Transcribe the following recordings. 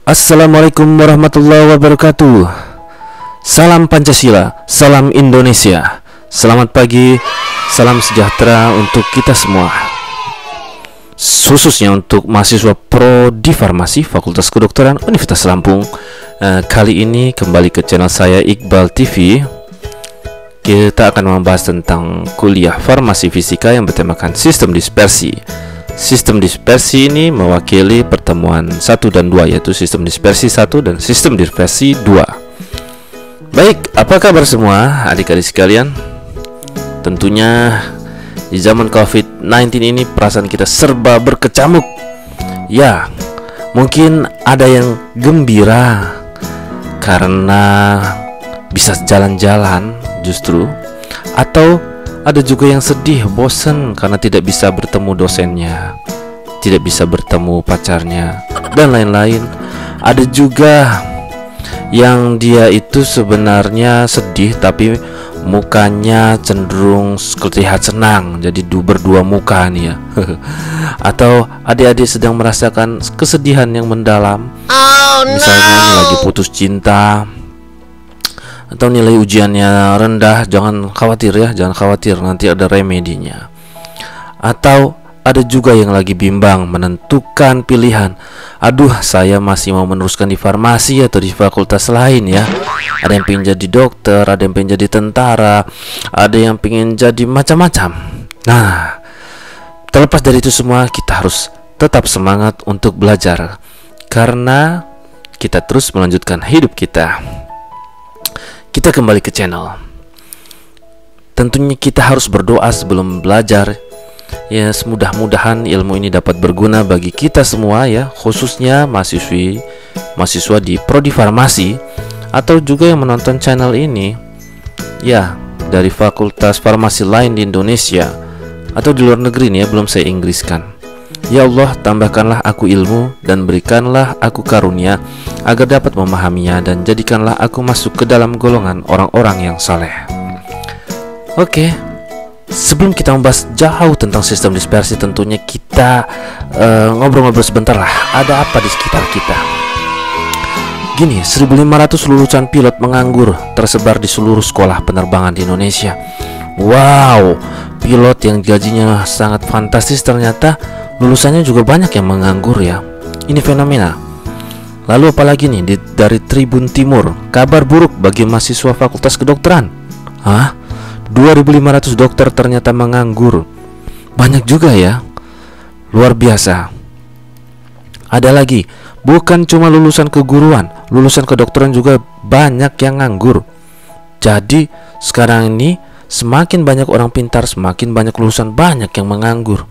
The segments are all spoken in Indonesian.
Assalamualaikum warahmatullahi wabarakatuh. Salam Pancasila, salam Indonesia. Selamat pagi, salam sejahtera untuk kita semua, khususnya untuk mahasiswa Prodi Farmasi Fakultas Kedokteran Universitas Lampung. Kali ini kembali ke channel saya Iqbal TV. Kita akan membahas tentang kuliah farmasi fisika yang bertemakan sistem dispersi. Sistem dispersi ini mewakili pertemuan 1 dan 2, yaitu sistem dispersi 1 dan sistem dispersi 2. Baik, apa kabar semua adik-adik sekalian? Tentunya di zaman COVID-19 ini perasaan kita serba berkecamuk. Ya, mungkin ada yang gembira karena bisa jalan-jalan justru, atau ada juga yang sedih, bosan karena tidak bisa bertemu dosennya, tidak bisa bertemu pacarnya, dan lain-lain. Ada juga yang dia itu sebenarnya sedih tapi mukanya cenderung terlihat senang, jadi berdua muka nih ya. Atau adik-adik sedang merasakan kesedihan yang mendalam, misalnya lagi putus cinta, atau nilai ujiannya rendah. Jangan khawatir ya, jangan khawatir, nanti ada remedinya. Atau ada juga yang lagi bimbang menentukan pilihan. Aduh, saya masih mau meneruskan di farmasi atau di fakultas lain ya. Ada yang pengen jadi dokter, ada yang pengen jadi tentara, ada yang pengen jadi macam-macam. Nah, terlepas dari itu semua, kita harus tetap semangat untuk belajar, karena kita terus melanjutkan hidup kita. Kita kembali ke channel. Tentunya kita harus berdoa sebelum belajar. Ya, mudah-mudahan ilmu ini dapat berguna bagi kita semua ya, khususnya mahasiswa di Prodi Farmasi, atau juga yang menonton channel ini ya dari fakultas farmasi lain di Indonesia atau di luar negeri nih ya, belum saya Inggriskan. Ya Allah, tambahkanlah aku ilmu dan berikanlah aku karunia agar dapat memahaminya, dan jadikanlah aku masuk ke dalam golongan orang-orang yang saleh. Oke, sebelum kita membahas jauh tentang sistem dispersi, tentunya kita ngobrol-ngobrol sebentar lah. Ada apa di sekitar kita? Gini, 1.500 lulusan pilot menganggur tersebar di seluruh sekolah penerbangan di Indonesia. Wow, pilot yang gajinya sangat fantastis, ternyata lulusannya juga banyak yang menganggur ya. Ini fenomena. Lalu apalagi nih dari Tribun Timur, kabar buruk bagi mahasiswa Fakultas Kedokteran. 2.500 dokter ternyata menganggur. Banyak juga ya. Luar biasa. Ada lagi, bukan cuma lulusan keguruan, lulusan kedokteran juga banyak yang nganggur. Jadi sekarang ini semakin banyak orang pintar, semakin banyak lulusan banyak yang menganggur.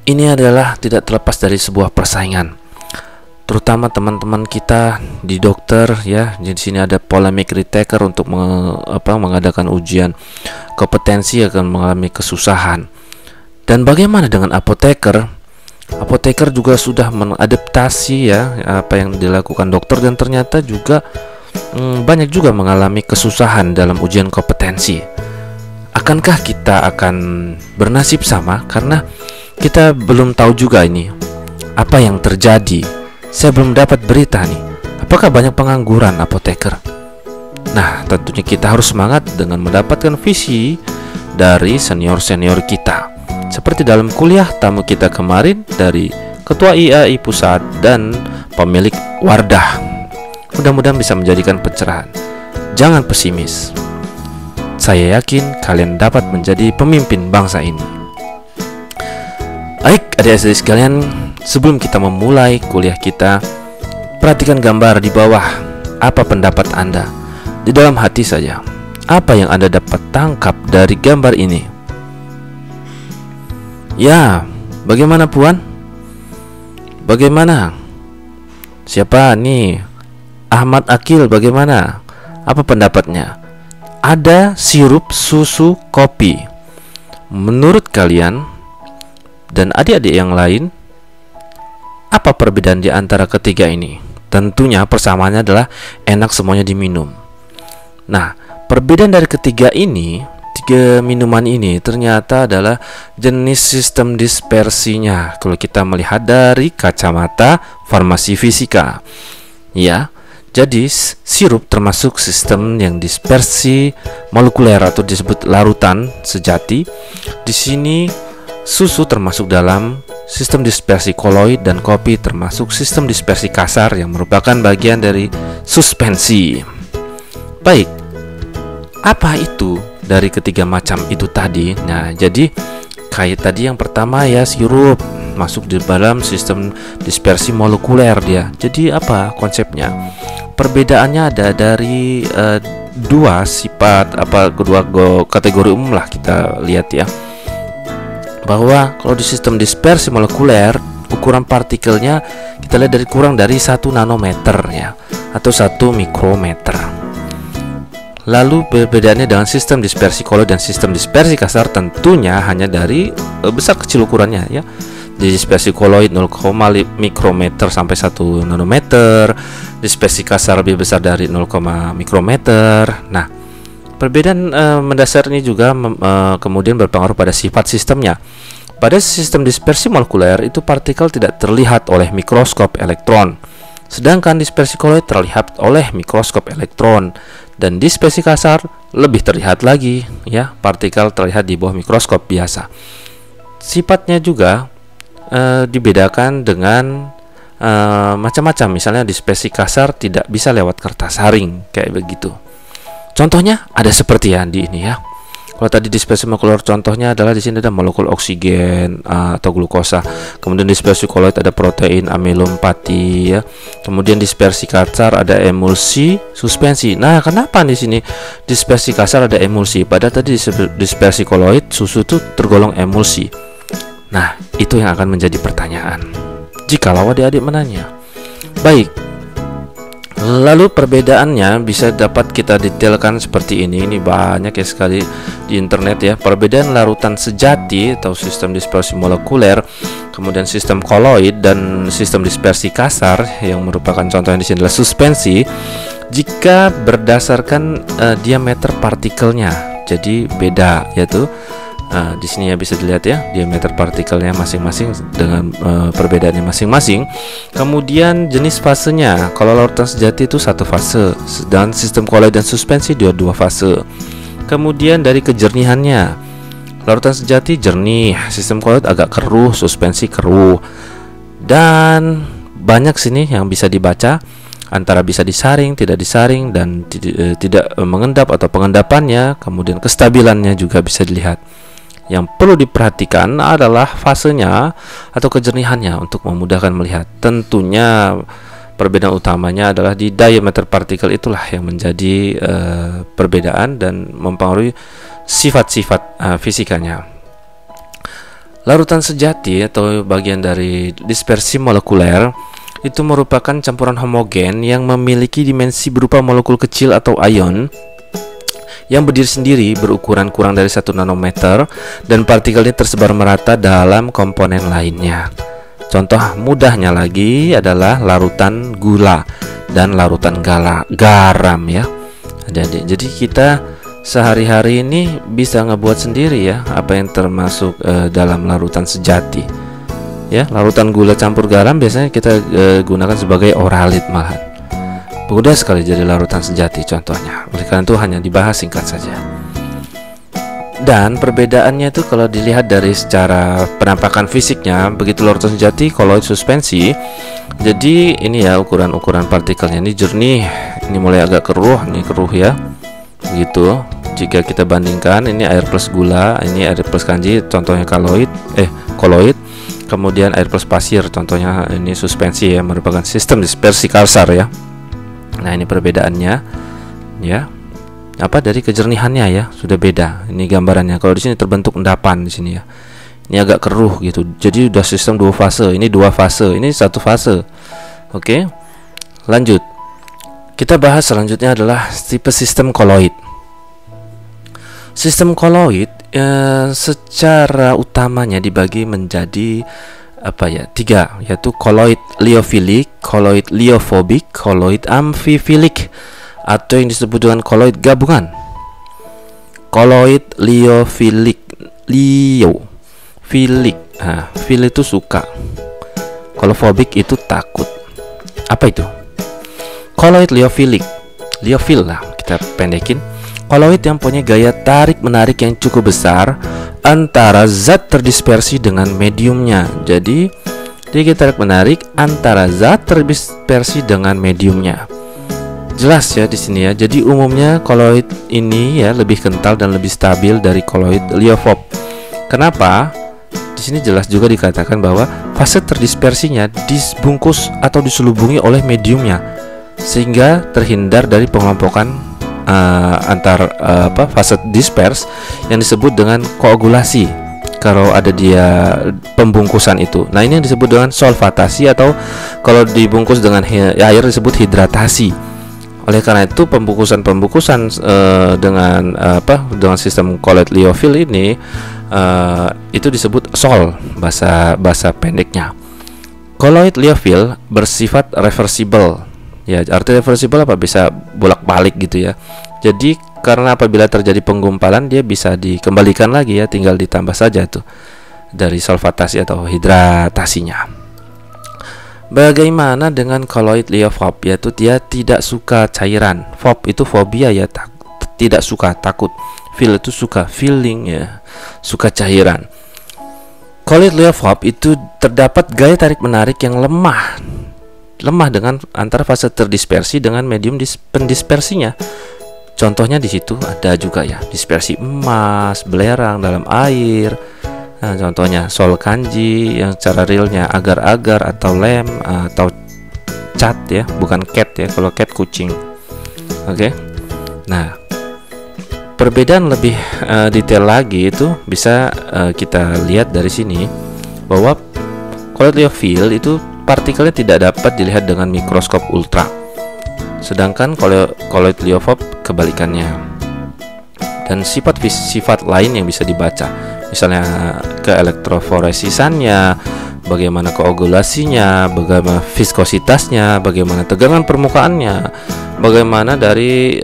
Ini adalah tidak terlepas dari sebuah persaingan, terutama teman-teman kita di dokter ya. Di sini ada polemik retake untuk mengadakan ujian kompetensi akan mengalami kesusahan. Dan bagaimana dengan apoteker? Apoteker juga sudah mengadaptasi ya apa yang dilakukan dokter, dan ternyata juga banyak juga mengalami kesusahan dalam ujian kompetensi. Akankah kita akan bernasib sama? Karena kita belum tahu juga ini apa yang terjadi. Saya belum dapat berita nih, apakah banyak pengangguran apoteker. Nah, tentunya kita harus semangat dengan mendapatkan visi dari senior-senior kita, seperti dalam kuliah tamu kita kemarin dari Ketua IAI Pusat dan pemilik Wardah. Mudah-mudahan bisa menjadikan pencerahan. Jangan pesimis. Saya yakin kalian dapat menjadi pemimpin bangsa ini. Baik, adik-adik sekalian, sebelum kita memulai kuliah kita, perhatikan gambar di bawah. Apa pendapat Anda? Di dalam hati saja, apa yang Anda dapat tangkap dari gambar ini? Ya, bagaimana Puan? Bagaimana? Siapa nih? Ahmad Akil, bagaimana? Apa pendapatnya? Ada sirup, susu, kopi. Menurut kalian dan adik-adik yang lain, apa perbedaan di antara ketiga ini? Tentunya persamaannya adalah enak semuanya diminum. Nah, perbedaan dari ketiga ini tiga minuman ini ternyata adalah jenis sistem dispersinya kalau kita melihat dari kacamata farmasi fisika. Ya, jadi sirup termasuk sistem yang dispersi molekuler atau disebut larutan sejati. Di sini susu termasuk dalam sistem dispersi koloid dan kopi termasuk sistem dispersi kasar yang merupakan bagian dari suspensi. Baik, apa itu dari ketiga macam itu tadi? Nah, jadi kayak tadi yang pertama ya, sirup masuk di dalam sistem dispersi molekuler dia. Jadi apa konsepnya? Perbedaannya ada dari dua sifat, kedua kategori umum lah kita lihat ya. Bahwa kalau di sistem dispersi molekuler ukuran partikelnya kita lihat dari kurang dari 1 nanometer ya, atau 1 mikrometer. Lalu perbedaannya dengan sistem dispersi koloid dan sistem dispersi kasar tentunya hanya dari besar kecil ukurannya ya. Di dispersi koloid 0, mikrometer sampai 1 nanometer, dispersi kasar lebih besar dari 0, mikrometer. Nah, perbedaan mendasar ini juga kemudian berpengaruh pada sifat sistemnya. Pada sistem dispersi molekuler itu partikel tidak terlihat oleh mikroskop elektron, sedangkan dispersi koloid terlihat oleh mikroskop elektron, dan dispersi kasar lebih terlihat lagi ya, partikel terlihat di bawah mikroskop biasa. Sifatnya juga dibedakan dengan macam-macam. Misalnya dispersi kasar tidak bisa lewat kertas haring kayak begitu. Contohnya ada seperti yang di ini ya. Kalau tadi dispersi molekuler contohnya adalah di sini ada molekul oksigen atau glukosa. Kemudian dispersi koloid ada protein amilum pati ya. Kemudian dispersi kasar ada emulsi, suspensi. Nah, kenapa di sini dispersi kasar ada emulsi? Padahal tadi dispersi koloid susu itu tergolong emulsi. Nah, itu yang akan menjadi pertanyaan jikalau adik-adik menanya. Baik. Lalu perbedaannya bisa dapat kita detailkan seperti ini. Ini banyak ya sekali di internet ya. Perbedaan larutan sejati atau sistem dispersi molekuler, kemudian sistem koloid dan sistem dispersi kasar yang merupakan contohnya di sini adalah suspensi. Jika berdasarkan diameter partikelnya, jadi beda yaitu di sini ya bisa dilihat ya diameter partikelnya masing-masing dengan perbedaannya masing-masing. Kemudian jenis fasenya, kalau larutan sejati itu 1 fase, dan sistem koloid dan suspensi dia 2 fase. Kemudian dari kejernihannya, larutan sejati jernih, sistem koloid agak keruh, suspensi keruh. Dan banyak sini yang bisa dibaca, antara bisa disaring, tidak disaring, dan tidak mengendap atau pengendapannya. Kemudian kestabilannya juga bisa dilihat. Yang perlu diperhatikan adalah fasenya atau kejernihannya untuk memudahkan melihat. Tentunya perbedaan utamanya adalah di diameter partikel, itulah yang menjadi perbedaan dan mempengaruhi sifat-sifat fisikanya. Larutan sejati atau bagian dari dispersi molekuler itu merupakan campuran homogen yang memiliki dimensi berupa molekul kecil atau ion yang berdiri sendiri berukuran kurang dari 1 nanometer dan partikelnya tersebar merata dalam komponen lainnya. Contoh mudahnya lagi adalah larutan gula dan larutan garam ya. Jadi kita sehari-hari ini bisa ngebuat sendiri ya apa yang termasuk dalam larutan sejati. Ya, larutan gula campur garam biasanya kita gunakan sebagai oralit malahan. Mudah sekali jadi larutan sejati contohnya. Oleh karena itu hanya dibahas singkat saja. Dan perbedaannya itu kalau dilihat dari secara penampakan fisiknya, begitu larutan sejati, koloid, suspensi. Jadi ini ya ukuran-ukuran partikelnya, ini jernih, ini mulai agak keruh, ini keruh ya. Begitu. Jika kita bandingkan, ini air plus gula, ini air plus kanji, contohnya koloid. Kemudian air plus pasir, contohnya ini suspensi ya, merupakan sistem dispersi kasar ya. Nah, ini perbedaannya ya. Apa dari kejernihannya ya, sudah beda. Ini gambarannya. Kalau di sini terbentuk endapan di sini ya. Ini agak keruh gitu. Jadi udah sistem 2 fase. Ini 2 fase, ini 1 fase. Oke. Lanjut. Kita bahas selanjutnya adalah tipe sistem koloid. Sistem koloid secara utamanya dibagi menjadi 3, yaitu koloid liofilik, koloid liofobik, koloid amfifilik, atau yang disebut dengan koloid gabungan. koloid liofilic. Liofilic. Nah, fil itu suka. Kalau fobik itu takut. Apa itu? Koloid liofilic. Liofil lah kita pendekin. Koloid yang punya gaya tarik-menarik yang cukup besar antara zat terdispersi dengan mediumnya. Jadi dia tarik-menarik antara zat terdispersi dengan mediumnya. Jelas ya di sini ya. Jadi umumnya koloid ini ya lebih kental dan lebih stabil dari koloid liofob. Kenapa? Di sini jelas juga dikatakan bahwa fase terdispersinya dibungkus atau diselubungi oleh mediumnya, sehingga terhindar dari pengelompokan fase dispers yang disebut dengan koagulasi kalau ada dia pembungkusan itu. Nah, ini yang disebut dengan solvatasi, atau kalau dibungkus dengan air disebut hidratasi. Oleh karena itu pembungkusan dengan sistem koloid liofil ini itu disebut sol, bahasa pendeknya. Koloid liofil bersifat reversible. Ya, arti reversible apa? Bisa bolak-balik gitu ya. Jadi karena apabila terjadi penggumpalan dia bisa dikembalikan lagi ya, tinggal ditambah saja tuh dari solvatasi atau hidratasinya. Bagaimana dengan koloid liofob? Yaitu dia tidak suka cairan. Fob itu fobia ya, tidak suka, takut. Feel itu suka, feeling ya, suka cairan. Koloid liofob itu terdapat gaya tarik menarik yang lemah dengan antara fase terdispersi dengan medium pendispersinya. Contohnya di situ ada juga ya, dispersi emas, belerang dalam air. Nah, contohnya sol kanji yang secara realnya agar-agar atau lem atau cat ya, bukan cat ya. Kalau cat kucing. Oke. Nah, perbedaan lebih detail lagi itu bisa kita lihat dari sini bahwa koloid liofil itu partikelnya tidak dapat dilihat dengan mikroskop ultra, sedangkan koloid liofob kebalikannya. Dan sifat lain yang bisa dibaca, misalnya keelektroforesisannya, bagaimana koagulasinya, bagaimana viskositasnya, bagaimana tegangan permukaannya, bagaimana dari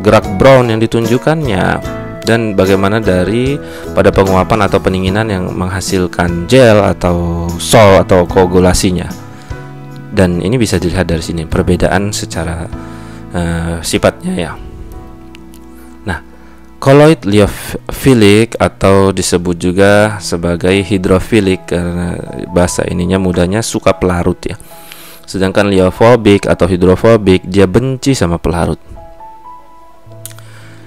gerak Brown yang ditunjukkannya, dan bagaimana dari pada penguapan atau pendinginan yang menghasilkan gel atau sol atau koagulasinya. Dan ini bisa dilihat dari sini perbedaan secara sifatnya ya. Nah, koloid liofilic atau disebut juga sebagai hidrofilik karena bahasa ininya mudahnya suka pelarut ya. Sedangkan liofobik atau hidrofobik dia benci sama pelarut.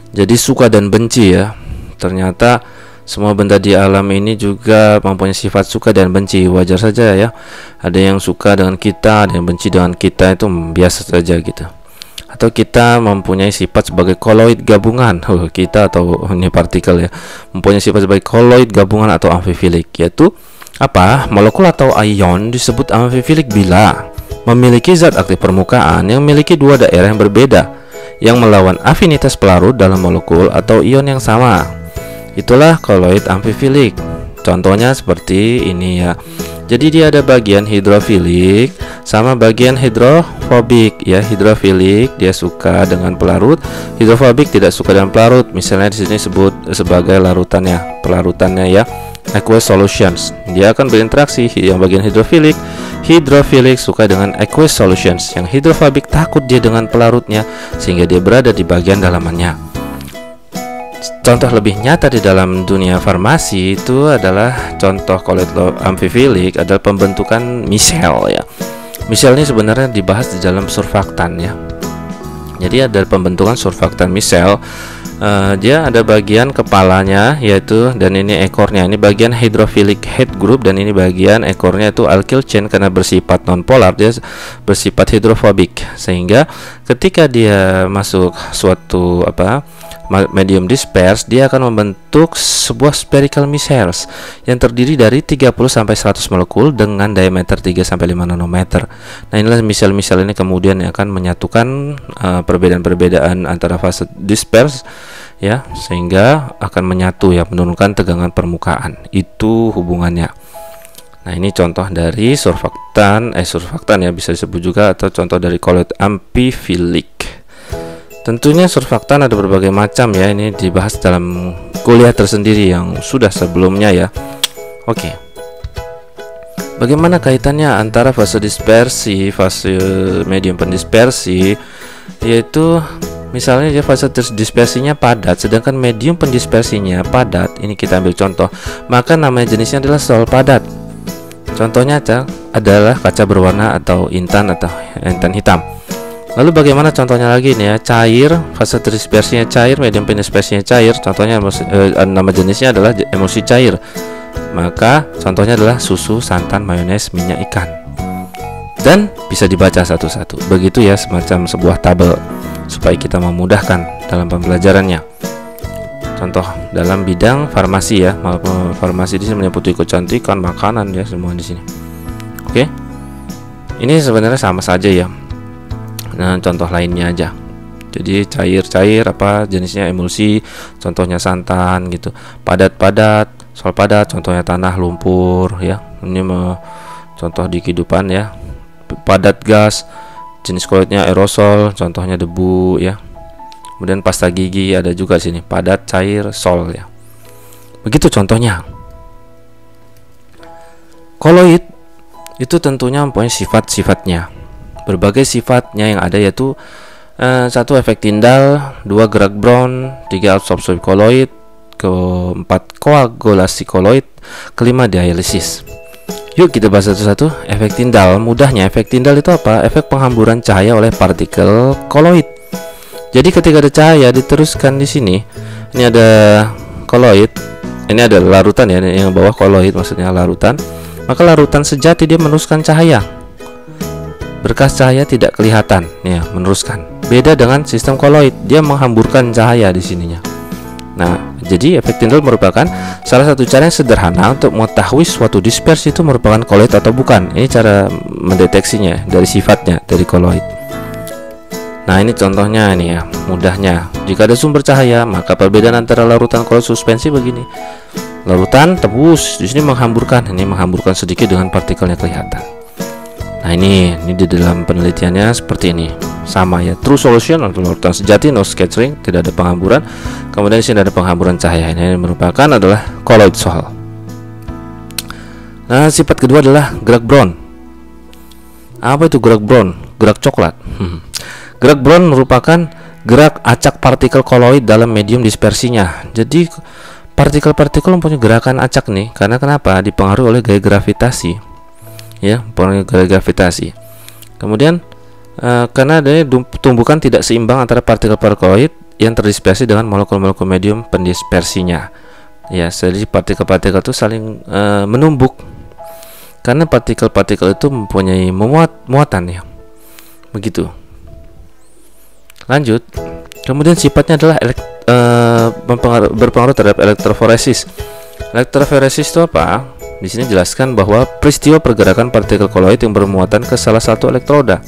Jadi suka dan benci ya. Ternyata semua benda di alam ini juga mempunyai sifat suka dan benci. Wajar saja ya. Ada yang suka dengan kita, ada yang benci dengan kita, itu biasa saja gitu. Atau kita mempunyai sifat sebagai koloid gabungan. Kita atau ini partikel ya, mempunyai sifat sebagai koloid gabungan atau amfifilik, yaitu apa? Molekul atau ion disebut amfifilik bila memiliki zat aktif permukaan yang memiliki dua daerah yang berbeda yang melawan afinitas pelarut dalam molekul atau ion yang sama. Itulah koloid amfifilik. Contohnya seperti ini ya. Jadi dia ada bagian hidrofilik sama bagian hidrofobik ya. Hidrofilik dia suka dengan pelarut, hidrofobik tidak suka dengan pelarut. Misalnya di sini sebut sebagai larutannya, pelarutannya ya. Aqueous solutions. Dia akan berinteraksi. Yang bagian hidrofilik suka dengan aqueous solutions. Yang hidrofobik takut dia dengan pelarutnya sehingga dia berada di bagian dalamannya. Contoh lebih nyata di dalam dunia farmasi itu adalah contoh koloid amfifilik adalah pembentukan misel ya. Misel ini sebenarnya dibahas di dalam surfaktan ya. Jadi ada pembentukan surfaktan misel. Dia ada bagian kepalanya yaitu, dan ini ekornya, ini bagian hydrophilic head group, dan ini bagian ekornya itu alkyl chain karena bersifat nonpolar, dia bersifat hidrofobik, sehingga ketika dia masuk suatu medium disperse, dia akan membentuk sebuah spherical micelles yang terdiri dari 30 sampai 100 molekul dengan diameter 3 sampai 5 nanometer. Nah, inilah misel-misel ini kemudian yang akan menyatukan perbedaan-perbedaan antara fase disperse ya, sehingga akan menyatu ya, menurunkan tegangan permukaan. Itu hubungannya. Nah, ini contoh dari surfaktan ya bisa disebut juga, atau contoh dari koloid amfifilik. Tentunya surfaktan ada berbagai macam ya, ini dibahas dalam kuliah tersendiri yang sudah sebelumnya ya. Oke. Bagaimana kaitannya antara fase dispersi, fase medium pendispersi? Yaitu misalnya dia fase dispersinya padat, sedangkan medium pendispersinya padat. Ini kita ambil contoh, maka namanya jenisnya adalah sol padat. Contohnya adalah kaca berwarna atau intan hitam. Lalu bagaimana contohnya lagi nih ya, cair, fase dispersinya cair, medium pendispersinya cair. Contohnya nama jenisnya adalah emulsi cair. Maka contohnya adalah susu, santan, mayones, minyak ikan. Dan bisa dibaca satu-satu. Begitu ya, semacam sebuah tabel supaya kita memudahkan dalam pembelajarannya. Contoh dalam bidang farmasi ya, farmasi di sini meliputi kecantikan, makanan ya, semua di sini. Oke. Ini sebenarnya sama saja ya. Nah, contoh lainnya aja. Jadi cair-cair apa jenisnya emulsi, contohnya santan gitu. Padat-padat, sol padat, contohnya tanah, lumpur ya. Ini contoh di kehidupan ya. Padat gas, jenis koloidnya aerosol, contohnya debu ya. Kemudian pasta gigi ada juga sini, padat, cair, sol ya. Begitu contohnya. Koloid itu tentunya mempunyai sifat-sifatnya. Berbagai sifatnya yang ada yaitu 1 efek tindal, 2 gerak Brown, 3 absorpsi koloid, ke-4 koagulasi koloid, ke-5 dialisis. Yuk kita bahas satu-satu. Efek tindal, mudahnya efek tindal itu apa? Efek penghamburan cahaya oleh partikel koloid. Jadi ketika ada cahaya diteruskan di sini, ini ada koloid, ini ada larutan ya, yang bawah koloid maksudnya larutan. Maka larutan sejati dia meneruskan cahaya. Berkas cahaya tidak kelihatan, ya, meneruskan. Beda dengan sistem koloid, dia menghamburkan cahaya di sininya. Nah, jadi efek tindal merupakan salah satu cara yang sederhana untuk mengetahui suatu dispersi itu merupakan koloid atau bukan. Ini cara mendeteksinya dari sifatnya dari koloid. Nah, ini contohnya ini ya, mudahnya. Jika ada sumber cahaya, maka perbedaan antara larutan koloid suspensi begini. Larutan tebus, di sini menghamburkan, ini menghamburkan sedikit dengan partikelnya kelihatan. Nah, ini di dalam penelitiannya seperti ini. Sama ya, true solution atau larutan sejati, no scattering, tidak ada penghamburan. Kemudian di sini ada penghamburan cahaya. Ini merupakan adalah colloid sol. Nah, sifat kedua adalah gerak Brown. Apa itu gerak Brown? Gerak coklat. Gerak Brown merupakan gerak acak partikel koloid dalam medium dispersinya. Jadi partikel-partikel mempunyai gerakan acak nih, karena kenapa? Dipengaruhi oleh gaya gravitasi. Ya, pengaruh gaya gravitasi. Kemudian karena adanya tumbukan tidak seimbang antara partikel-partikel koloid yang terdispersi dengan molekul-molekul medium pendispersinya. Ya, jadi partikel-partikel itu saling menumbuk. Karena partikel-partikel itu mempunyai muatan ya. Begitu. Lanjut. Kemudian sifatnya adalah berpengaruh terhadap elektroforesis. Elektroforesis itu apa? Di sini jelaskan bahwa peristiwa pergerakan partikel koloid yang bermuatan ke salah satu elektroda.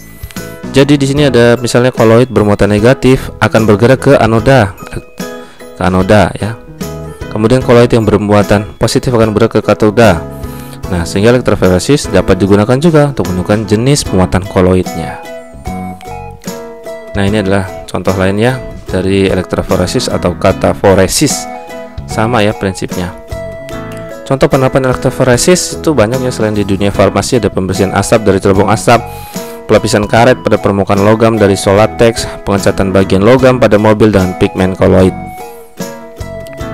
Jadi di sini ada misalnya koloid bermuatan negatif akan bergerak ke anoda, ya. Kemudian koloid yang bermuatan positif akan bergerak ke katoda. Nah, sehingga elektroforesis dapat digunakan juga untuk menentukan jenis muatan koloidnya. Nah, ini adalah contoh lainnya dari elektroforesis atau kataforesis. Sama ya prinsipnya. Contoh penerapan elektroforesis itu banyak ya, selain di dunia farmasi ada pembersihan asap dari cerobong asap, pelapisan karet pada permukaan logam dari solateks, pengecatan bagian logam pada mobil dengan pigmen koloid.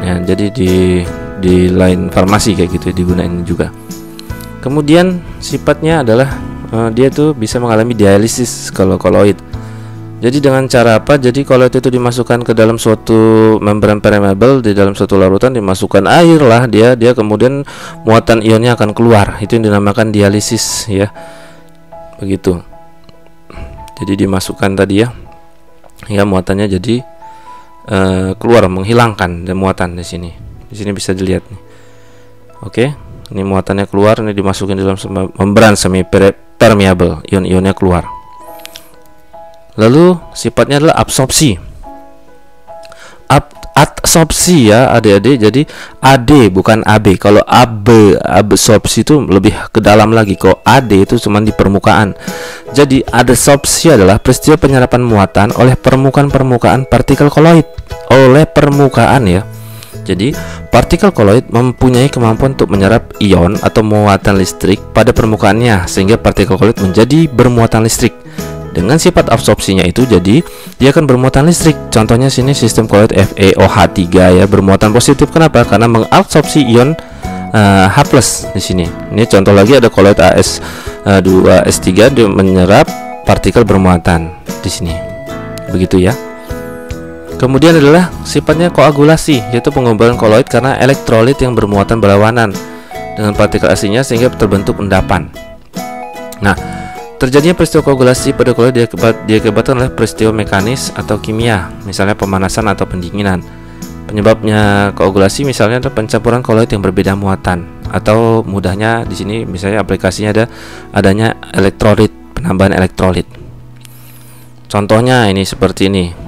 Ya, jadi di line farmasi kayak gitu digunain juga. Kemudian sifatnya adalah dia tuh bisa mengalami dialisis kalau koloid. Jadi dengan cara apa? Jadi koloid itu dimasukkan ke dalam suatu membran permeable, di dalam suatu larutan dimasukkan air lah, dia kemudian muatan ionnya akan keluar. Itu yang dinamakan dialisis ya. Begitu. Jadi dimasukkan tadi ya. Ya, muatannya jadi keluar, menghilangkan muatan di sini. Di sini bisa dilihat nih. Oke. Ini muatannya keluar, ini dimasukin dalam membran semi permeable, ion-ionnya keluar. Lalu sifatnya adalah absorpsi. adsorpsi ya adik-adik. Jadi AD bukan AB. Kalau absorpsi itu lebih ke dalam lagi. Kalau AD itu cuma di permukaan. Jadi adsorpsi adalah peristiwa penyerapan muatan oleh permukaan partikel koloid. Oleh permukaan ya. Jadi partikel koloid mempunyai kemampuan untuk menyerap ion atau muatan listrik pada permukaannya, sehingga partikel koloid menjadi bermuatan listrik. Dengan sifat absorpsinya itu, jadi dia akan bermuatan listrik. Contohnya sini sistem koloid FeOH3 ya, bermuatan positif. Kenapa? Karena mengabsorpsi ion H+ di sini. Ini contoh lagi ada koloid AS2S3, dia menyerap partikel bermuatan di sini. Begitu ya. Kemudian adalah sifatnya koagulasi, yaitu penggumpalan koloid karena elektrolit yang bermuatan berlawanan dengan partikel aslinya sehingga terbentuk endapan. Nah, terjadinya peristiwa koagulasi pada koloid diakibatkan oleh peristiwa mekanis atau kimia, misalnya pemanasan atau pendinginan. Penyebabnya koagulasi misalnya ada pencampuran koloid yang berbeda muatan, atau mudahnya di sini misalnya aplikasinya adanya elektrolit, penambahan elektrolit. Contohnya ini seperti ini.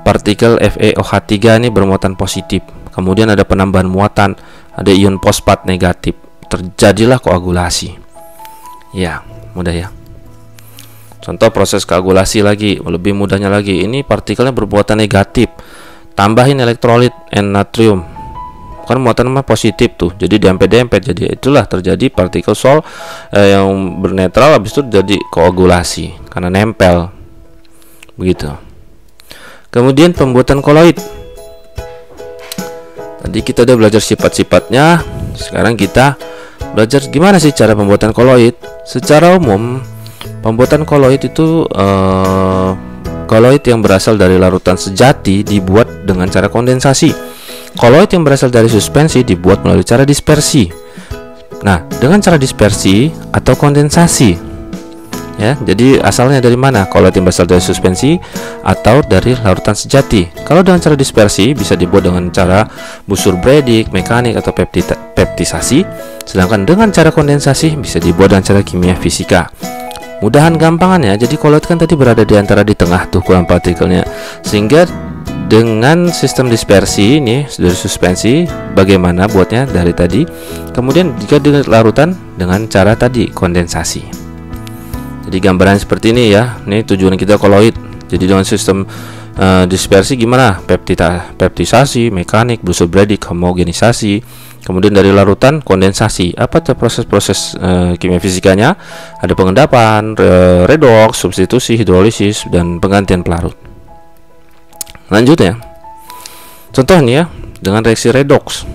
Partikel FeOH3 ini bermuatan positif. Kemudian ada penambahan muatan, ada ion fosfat negatif. Terjadilah koagulasi. Ya, mudah ya. Contoh proses koagulasi lagi, lebih mudahnya lagi. Ini partikelnya bermuatan negatif. Tambahin elektrolit N natrium. Kan muatan mah positif tuh. Jadi dempet-dempet. Jadi itulah terjadi partikel sol yang bernetral, habis itu jadi koagulasi karena nempel. Begitu. Kemudian pembuatan koloid. Tadi kita udah belajar sifat-sifatnya. Sekarang kita belajar gimana sih cara pembuatan koloid. Secara umum, pembuatan koloid itu koloid yang berasal dari larutan sejati dibuat dengan cara kondensasi. Koloid yang berasal dari suspensi dibuat melalui cara dispersi. Nah, dengan cara dispersi atau kondensasi ya, jadi asalnya dari mana? Koloid yang berasal dari suspensi atau dari larutan sejati. Kalau dengan cara dispersi bisa dibuat dengan cara Busur-Bredig, mekanik atau peptisasi. Sedangkan dengan cara kondensasi bisa dibuat dengan cara kimia fisika. Mudahan gampangannya, jadi koloid kan tadi berada di antara di tengah tuh kurang partikelnya. Sehingga dengan sistem dispersi ini dari suspensi, bagaimana buatnya dari tadi. Kemudian jika dengan larutan dengan cara tadi kondensasi. Jadi gambaran seperti ini ya. Ini tujuan kita koloid. Jadi dengan sistem dispersi gimana? Peptisasi, mekanik, Busur-Bredig, homogenisasi. Kemudian dari larutan kondensasi. Apa tuh proses-proses kimia fisikanya? Ada pengendapan, redoks, substitusi, hidrolisis, dan penggantian pelarut. Lanjut ya. Contohnya dengan reaksi redoks.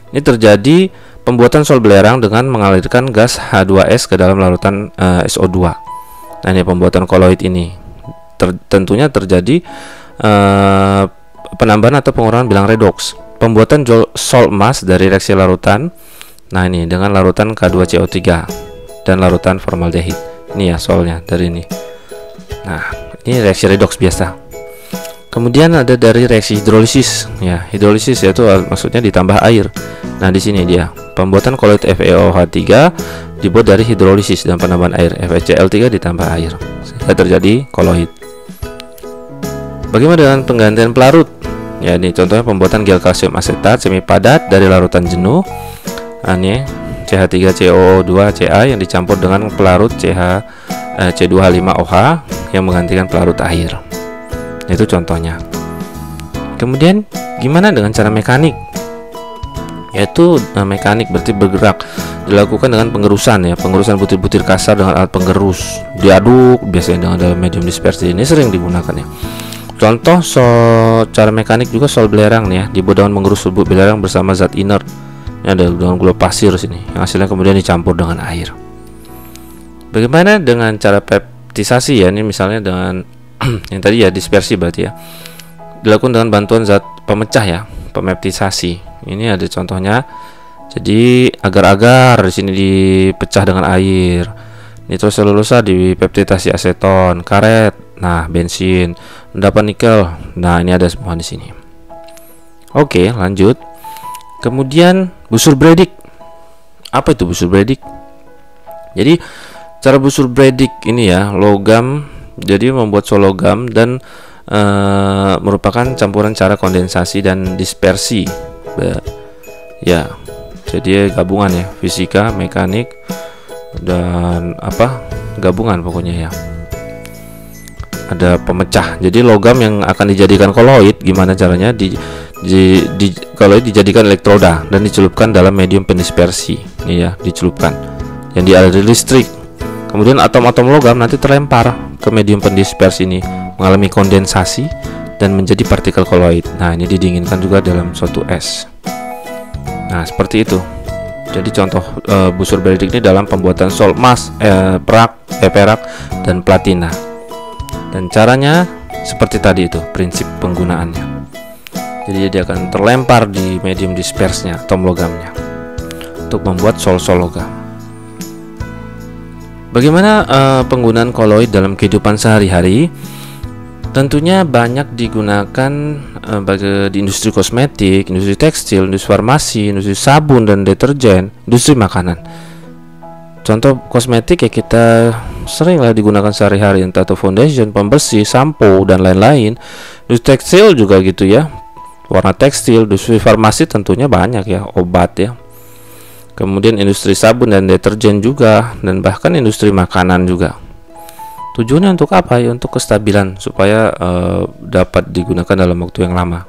Ini terjadi pembuatan sol belerang dengan mengalirkan gas H2S ke dalam larutan SO2. Nah, ini pembuatan koloid ini. Tentunya terjadi penambahan atau pengurangan bilang redoks. Pembuatan sol emas dari reaksi larutan. Nah, ini dengan larutan K2CO3 dan larutan formaldehid. Ini ya solnya dari ini. Nah, ini reaksi redoks biasa. Kemudian ada dari reaksi hidrolisis. Ya, hidrolisis yaitu maksudnya ditambah air. Nah, di sini dia. Pembuatan koloid FeOH3 dibuat dari hidrolisis dan penambahan air. FeCl3 ditambah air sehingga terjadi koloid. Bagaimana dengan penggantian pelarut? Ya, ini contohnya pembuatan gel kalsium asetat semi padat dari larutan jenuh. Nah, ini CH3COO2Ca yang dicampur dengan pelarut C2H5OH yang menggantikan pelarut air. Itu contohnya. Kemudian gimana dengan cara mekanik? Yaitu mekanik berarti bergerak, dilakukan dengan pengerusan ya, pengerusan butir-butir kasar dengan alat pengerus, diaduk biasanya dengan dalam medium dispersi. Ini sering digunakan ya. Contoh cara mekanik juga sol belerang nih ya, dibuat dengan mengerus bubuk belerang bersama zat inert. Ini ada dengan gula pasir sini yang hasilnya kemudian dicampur dengan air. Bagaimana dengan cara peptisasi ya? Ini misalnya dengan yang tadi ya dispersi berarti ya, dilakukan dengan bantuan zat pemecah ya, pemeptisasi. Ini ada contohnya. Jadi agar-agar di sini dipecah dengan air. Nitroselulosa dipeptidasi aseton, karet, nah bensin, endapan nikel. Nah, ini ada semua di sini. Oke, lanjut. Kemudian Busur-Bredig. Apa itu Busur-Bredig? Jadi cara Busur-Bredig ini ya, logam. Jadi membuat sol logam dan merupakan campuran cara kondensasi dan dispersi. Ya, jadi gabungan ya, fisika, mekanik, dan gabungan pokoknya ya. Ada pemecah. Jadi logam yang akan dijadikan koloid, gimana caranya? Koloid dijadikan elektroda dan dicelupkan dalam medium pendispersi. Ini ya, dicelupkan. Yang dialiri listrik. Kemudian atom-atom logam nanti terlempar ke medium pendispersi ini, mengalami kondensasi dan menjadi partikel koloid. Nah, ini didinginkan juga dalam suatu es. Nah, seperti itu. Jadi contoh busur beridik ini dalam pembuatan emas, perak dan platina. Dan caranya seperti tadi itu, prinsip penggunaannya. Jadi dia akan terlempar di medium dispersnya, atom logamnya, untuk membuat sol-sol logam. Bagaimana penggunaan koloid dalam kehidupan sehari-hari? Tentunya banyak digunakan di industri kosmetik, industri tekstil, industri farmasi, industri sabun dan deterjen, industri makanan. Contoh kosmetik ya, kita seringlah digunakan sehari-hari, entah itu foundation, pembersih, sampo dan lain-lain. Industri tekstil juga gitu ya, warna tekstil. Industri farmasi tentunya banyak ya, obat ya. Kemudian industri sabun dan deterjen juga, dan bahkan industri makanan juga. Tujuannya untuk apa ya? Untuk kestabilan, supaya dapat digunakan dalam waktu yang lama.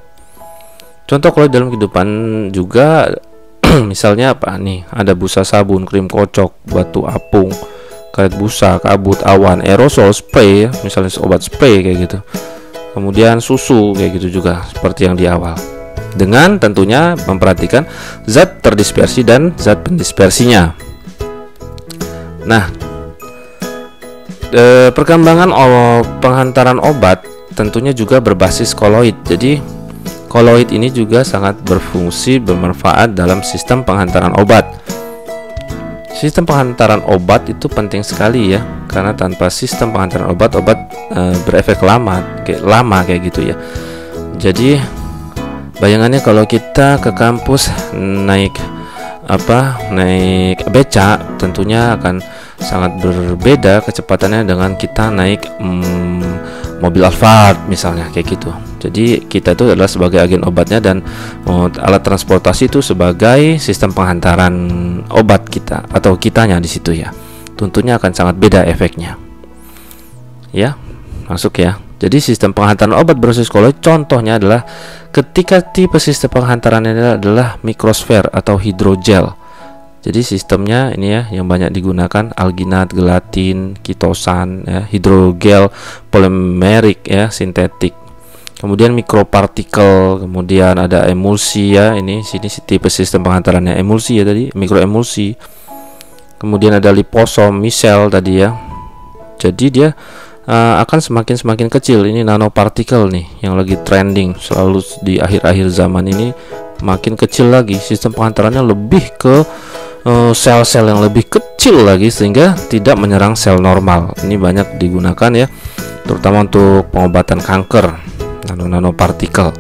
Contoh kalau dalam kehidupan juga misalnya apa nih, ada busa sabun, krim kocok, batu apung, karet busa, kabut, awan, aerosol, spray ya, misalnya obat spray kayak gitu. Kemudian susu kayak gitu juga, seperti yang di awal. Dengan tentunya memperhatikan zat terdispersi dan zat pendispersinya. Nah, perkembangan penghantaran obat tentunya juga berbasis koloid. Jadi koloid ini juga sangat berfungsi, bermanfaat dalam sistem penghantaran obat. Sistem penghantaran obat itu penting sekali ya, karena tanpa sistem penghantaran obat berefek lama kayak gitu ya. Jadi bayangannya kalau kita ke kampus naik beca, tentunya akan sangat berbeda kecepatannya dengan kita naik mobil Alphard misalnya kayak gitu. Jadi kita itu adalah sebagai agen obatnya, dan alat transportasi itu sebagai sistem penghantaran obat kita atau kitanya di situ ya. Tentunya akan sangat beda efeknya. Ya, masuk ya. Jadi sistem penghantaran obat berbasis koloid contohnya adalah ketika tipe sistem penghantarannya adalah mikrosfer atau hidrogel. Jadi sistemnya ini ya yang banyak digunakan, alginat, gelatin, kitosan ya, hidrogel, polimerik ya, sintetik. Kemudian mikropartikel, kemudian ada emulsi ya, ini sini tipe sistem penghantarannya emulsi ya tadi, mikroemulsi. Kemudian ada liposom, misel tadi ya. Jadi dia akan semakin kecil. Ini nanopartikel nih yang lagi trending selalu di akhir-akhir zaman ini, makin kecil lagi. Sistem penghantarannya lebih ke sel-sel yang lebih kecil lagi sehingga tidak menyerang sel normal. Ini banyak digunakan ya, terutama untuk pengobatan kanker, nanopartikel.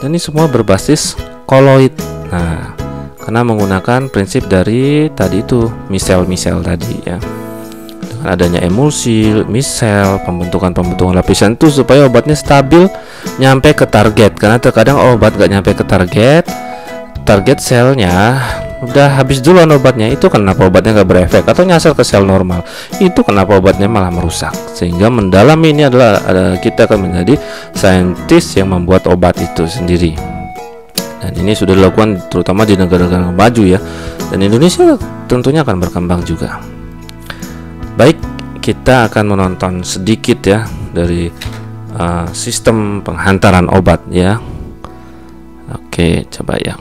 Dan ini semua berbasis koloid. Nah, karena menggunakan prinsip dari tadi itu misel tadi ya. Dengan adanya emulsi, misel, pembentukan lapisan itu supaya obatnya stabil nyampe ke target. Karena terkadang obat gak nyampe ke target selnya udah habis duluan obatnya, itu kenapa obatnya nggak berefek atau nyasar ke sel normal, itu kenapa obatnya malah merusak. Sehingga mendalami ini adalah kita akan menjadi saintis yang membuat obat itu sendiri. Dan ini sudah dilakukan terutama di negara-negara maju ya, dan Indonesia tentunya akan berkembang juga. Baik, kita akan menonton sedikit ya dari sistem penghantaran obat ya. Oke, coba ya.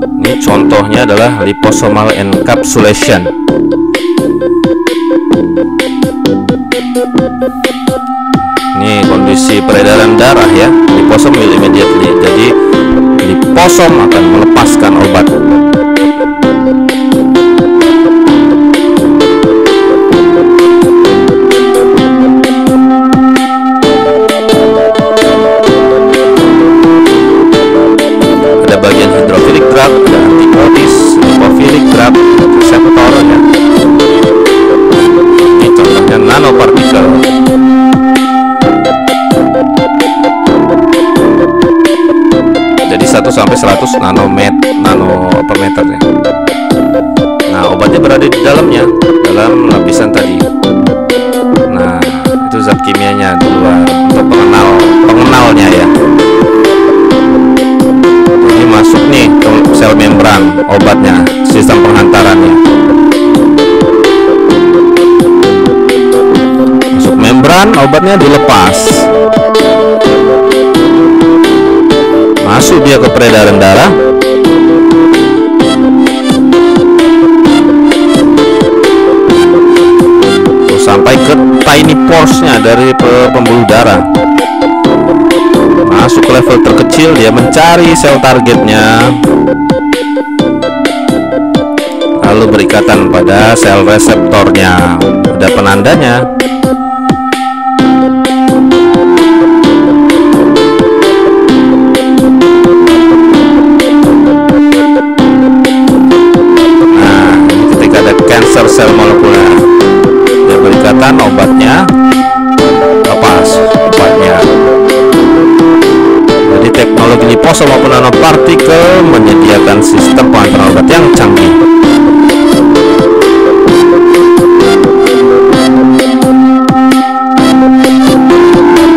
Ini contohnya adalah liposomal encapsulation. Ini kondisi peredaran darah ya. Liposom will immediately. Jadi liposom akan melepaskan obat. Ada antibodies, lipophilic drug, reseptor ya. ada di dalamnya, dalam lapisan tadi. Nah, itu zat kimianya di luar untuk pengenalnya ya. Jadi masuk nih ke sel membran obatnya, sistem penghantarannya. Masuk membran, obatnya dilepas. Masuk dia ke peredaran darah. Sampai ke tiny pores-nya dari pembuluh darah. Masuk ke level terkecil, dia mencari sel targetnya, lalu berikatan pada sel reseptornya. Ada penandanya. Nah, ketika ada cancer sel molekuler, dia berikatan, obatnya lepas obatnya. Jadi teknologi liposom maupun nanopartikel menyediakan sistem pengantaran obat yang canggih.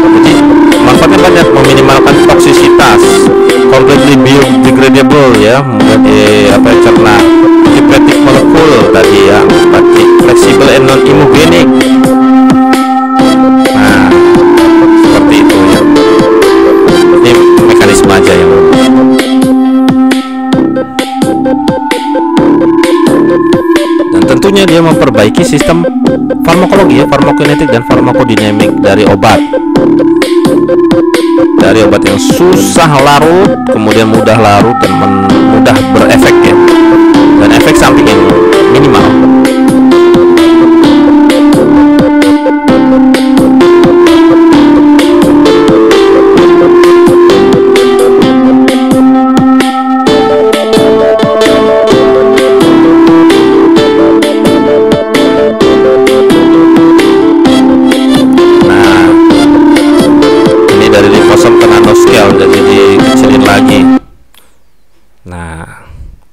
Jadi manfaatnya banyak, meminimalkan toksisitas, completely biodegradable ya, cerna, antipatik molekul tadi ya, fleksibel and non immuogenic. Nah, seperti itu ya. Ini mekanisme aja yang dan tentunya dia memperbaiki sistem farmakologi ya, farmakokinetik dan farmakodinamik dari obat. Dari obat yang susah larut, kemudian mudah larut dan mudah berefek ya, dan efek samping yang minimal.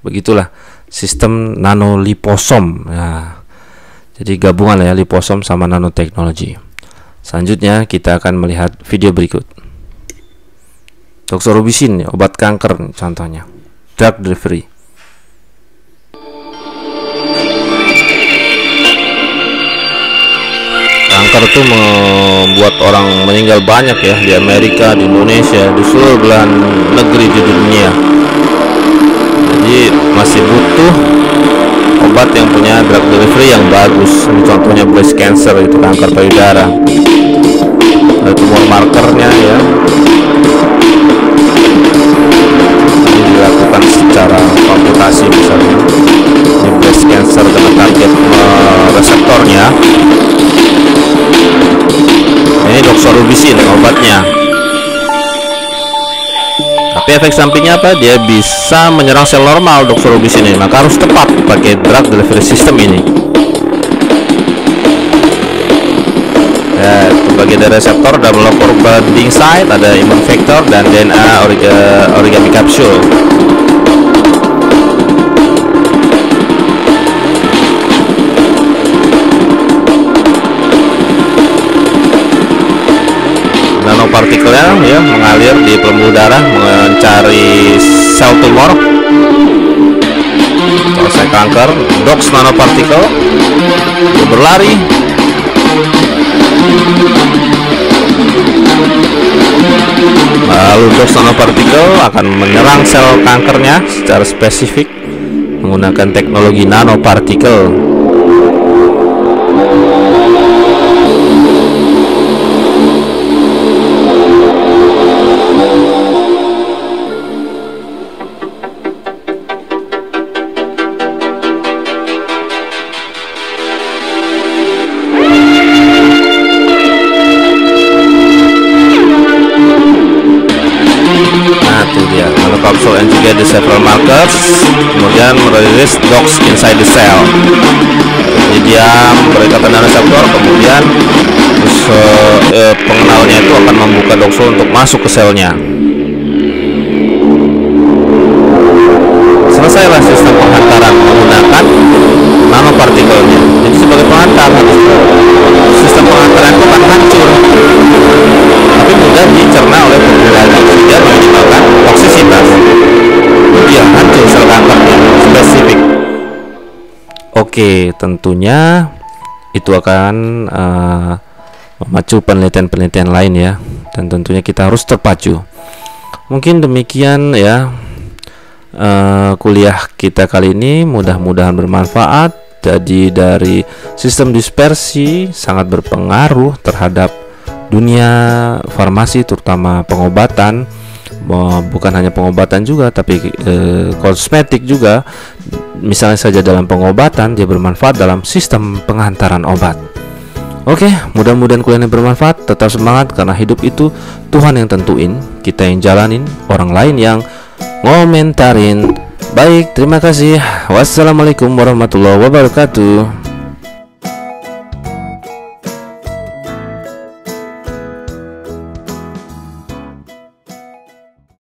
Begitulah sistem nanoliposom. Nah, jadi gabungan ya liposom sama nanoteknologi. Selanjutnya kita akan melihat video berikut. Doxorubicin, obat kanker contohnya. Drug delivery. Kanker itu membuat orang meninggal banyak ya, di Amerika, di Indonesia, di seluruh belahan negeri di dunia. Jadi masih butuh obat yang punya drug delivery yang bagus. Ini contohnya breast cancer, itu kanker payudara. Ada tumor markernya ya. Ini dilakukan secara komputasi misalnya. Ini breast cancer dengan target reseptornya. Ini doxorubicin obatnya. Tapi efek sampingnya apa? Dia bisa menyerang sel normal doxorubicin ini, maka harus tepat pakai drug delivery system ini. Ya, bagian dari reseptor dan melopor binding site, ada immune vector dan DNA origami capsule. Nanopartikelnya ya mengalir di pembuluh darah mencari sel tumor, selesai kanker. Dox nanopartikel dia berlari, lalu dox nanopartikel akan menyerang sel kankernya secara spesifik menggunakan teknologi nanopartikel. Capsule and juga the several markers, kemudian merilis dox inside the cell. Jadi dia berikatan dengan reseptor, kemudian pengenalnya itu akan membuka doxol untuk masuk ke selnya. Selesailah sistem penghantaran menggunakan nanopartikel Oke, tentunya itu akan memacu penelitian-penelitian lain ya, dan tentunya kita harus terpacu. Mungkin demikian ya kuliah kita kali ini, mudah-mudahan bermanfaat. Jadi dari sistem dispersi sangat berpengaruh terhadap dunia farmasi, terutama pengobatan. Bukan hanya pengobatan juga, tapi kosmetik juga. Misalnya saja dalam pengobatan, dia bermanfaat dalam sistem pengantaran obat. Oke, mudah-mudahan kuliah ini bermanfaat. Tetap semangat, karena hidup itu Tuhan yang tentuin, kita yang jalanin, orang lain yang ngomentarin. Baik, terima kasih. Wassalamualaikum warahmatullahi wabarakatuh.